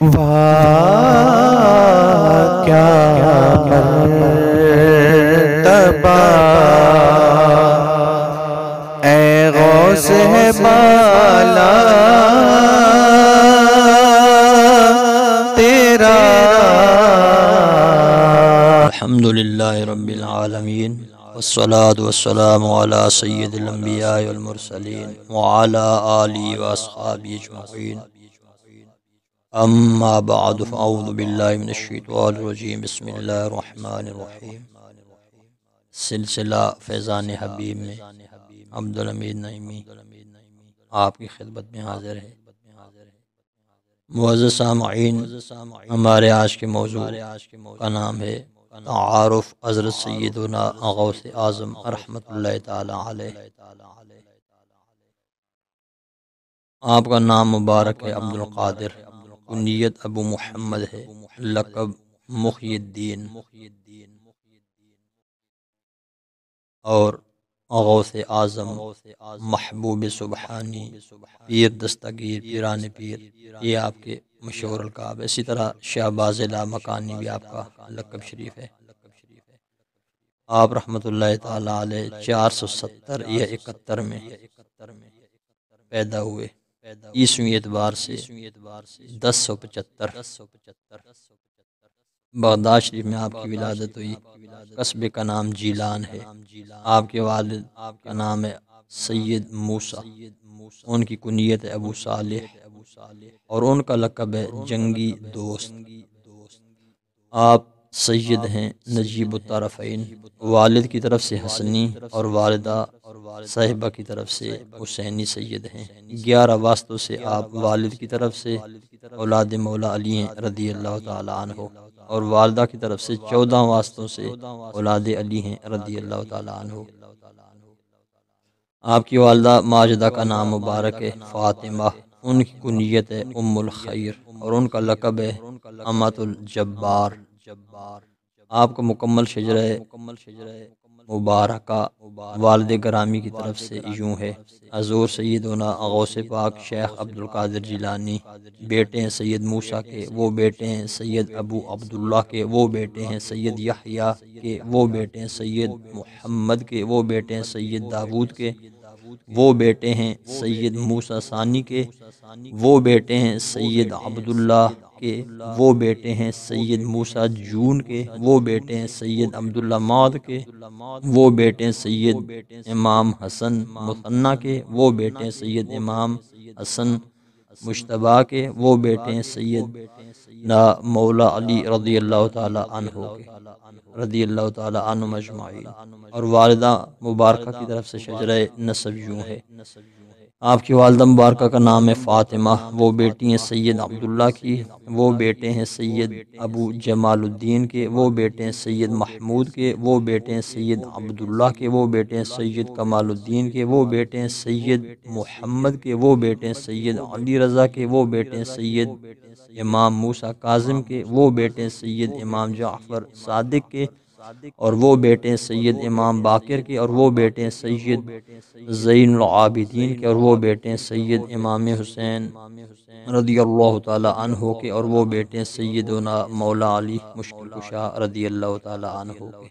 واہ کیا مرتبہ اے غوث بالا تیرا۔ الحمدللہ رب العالمین والصلاة والسلام علی سید الانبیاء والمرسلین وعلی آلہ واصحابہ اجمعین، اما بعد فاعوذ باللہ من الشیطان الرجیم، بسم اللہ الرحمن الرحیم۔ سلسلہ فیضان حبیب میں عبدالحمید نعیمی آپ کی خدمت میں حاضر ہے۔ معزز سامعین، ہمارے آج کے موضوع کا نام ہے تعارف حضرت سیدنا غوث اعظم رحمۃ اللہ تعالی علیہ۔ آپ کا نام مبارک ہے عبدالقادر، کنیت ابو محمد ہے، لقب محی الدین، اور غوث اعظم، محبوب سبحانی، پیر دستگیر، پیران پیر، یہ آپ کے مشہور القاب ہے۔ اسی طرح شہباز لامکانی بھی آپ کا لقب شریف ہے۔ آپ رحمۃ اللہ تعالی علیہ 470 یا 71 میں پیدا ہوئے، عیسوی اعتبار سے 1075 بغداد شریف میں آپ کی ولادت ہوئی۔ قصبے کا نام جیلان ہے۔ آپ کے والد کا نام ہے سید موسیٰ، ان کی کنیت ہے ابو صالح، اور ان کا لقب ہے جنگی دوست۔ آپ سید ہیں نجیب الطرفین، والد کی طرف سے حسنی اور والدہ صاحبہ کی طرف سے حسینی سید ہیں۔ 11 واسطوں سے آپ والد کی طرف سے اولاد مولا علی ہیں رضی اللہ تعالی عنہ، اور والدہ کی طرف سے 14 واسطوں سے اولاد علی ہیں رضی اللہ تعالی عنہ۔ آپ کی والدہ ماجدہ کا نام مبارک ہے فاطمہ، ان کی کنیت ہے ام الخیر، اور ان کا لقب ہے امۃ الجبار۔ آپ کا مکمل شجرہ مبارکہ والد گرامی کی طرف سے یوں ہے: حضور سیدنا غوث پاک شیخ عبدالقادر جیلانی، بیٹے ہیں سید موسیٰ کے، وہ بیٹے ہیں سید ابو عبداللہ کے، وہ بیٹے ہیں سید یحییٰ کے، وہ بیٹے ہیں سید محمد کے، وہ بیٹے ہیں سید داود کے، وہ بیٹے ہیں سید موسیٰ ثانی کے، وہ بیٹے ہیں سید عبداللہ کے، وہ بیٹے ہیں سید موسیٰ جون کے، وہ بیٹے ہیں سید عبداللہ ماد کے، وہ بیٹے ہیں سید امام حسن مثنیٰ کے، وہ بیٹے ہیں سید امام حسن مجتبیٰ کے، وہ بیٹے ہیں سید مولا علی رضی اللہ تعالی عنہ کے، رضی اللہ تعالی عنہ اجمعین۔ اور والدہ مبارکہ کی طرف سے شجرہ نسب یوں ہے: آپ کی والدہ مبارکہ کا نام ہے فاطمہ، وہ بیٹی ہیں سید عبداللہ کی، وہ بیٹے ہیں سید ابو جمال الدین کے، وہ بیٹے ہیں سید محمود کے، وہ بیٹے ہیں سید عبداللہ کے، وہ بیٹے ہیں سید کمال الدین کے، وہ بیٹے ہیں سید محمد کے، وہ بیٹے ہیں سید علی رضا کے، وہ بیٹے ہیں سید امام موسیٰ کاظم کے، وہ بیٹے ہیں سید امام جعفر صادق کے، اور وہ بیٹے ہیں سید امام باقر کے، اور وہ بیٹے ہیں سید زین العابدین کے، اور وہ بیٹے ہیں سید امام حسین رضی اللہ تعالی عنہ کے، اور وہ بیٹے ہیں سیدنا مولا علی مشکل کشا رضی اللہ تعالی عنہ کے،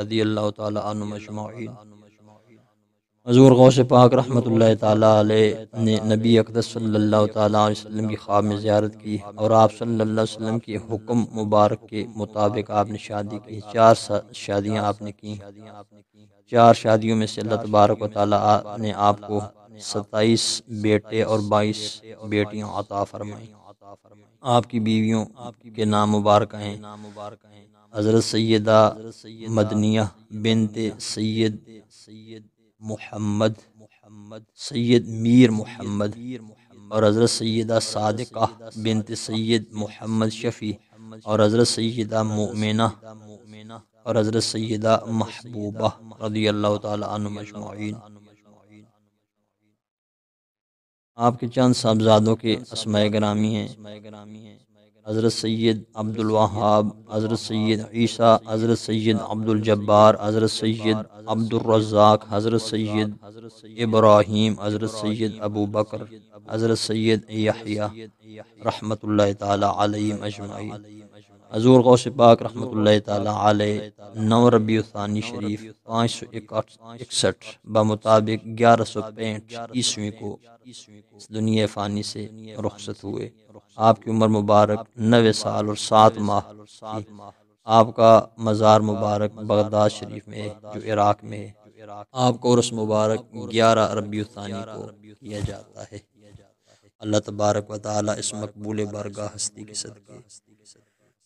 رضی اللہ تعالی عنہ اجمعین۔ حضور غوث پاک رحمۃ اللہ تعالی علیہ نے نبی اقدس صلی اللہ تعالی علیہ وسلم کی خواب میں زیارت کی، اور آپ صلی اللہ علیہ وسلم کے حکم مبارک کے مطابق آپ نے شادی کی۔ 4 شادیاں آپ نے کی۔ 4 شادیوں میں سے اللہ تبارک و تعالی نے آپ کو 27 بیٹے اور 22 بیٹیاں عطا فرمائیں۔ آپ کی بیویوں کے نام مبارک ہیں: حضرت سیدہ مدنیہ بنت سید محمد، سید میر محمد، اور حضرت سیدہ صادقہ بنت سید محمد شفیع، اور حضرت سیدہ مؤمنہ، اور حضرت سیدہ محبوبہ رضی اللہ تعالی عنہم اجمعین۔ آپ کے چند صاحبزادوں کے اسماء گرامی ہیں: حضرت سید عبد الوہاب، حضرت سید عیسیٰ، حضرت سید عبد الجبار، حضرت سید عبد الرزاق، حضرت سید ابراہیم، حضرت سید ابو بکر، حضرت سید یحییٰ رحمۃ اللہ تعالی علیہم اجمعین۔ حضور غوث پاک رحمۃ اللہ تعالی علیہ 9 ربیع الثانی شریف 561 بمطابق 1165 عیسوی کو اس دنیا فانی سے رخصت ہوئے۔ آپ کی عمر مبارک 90 سال اور 7 ماہ تھی۔ آپ کا مزار مبارک بغداد شریف میں ہے جو عراق میں ہے۔ آپ کو عرس مبارک 11 ربیع الثانی کو کیا جاتا ہے۔ اللہ تبارک و تعالی اس مقبول بارگاہ ہستی کے صدقے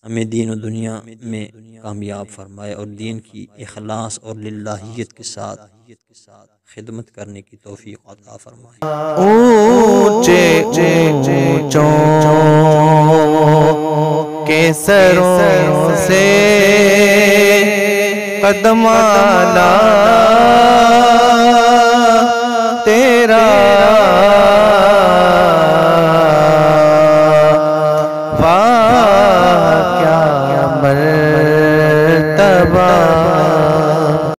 ہمیں دین و دنیا میں کامیاب فرمائے اور دین کی اخلاص اور للہیت کے ساتھ خدمت کرنے کی توفیق عطا فرمائے۔ اونچے اونچوں کے سروں سے قدم آلا تیرا واہ کیا مرتبہ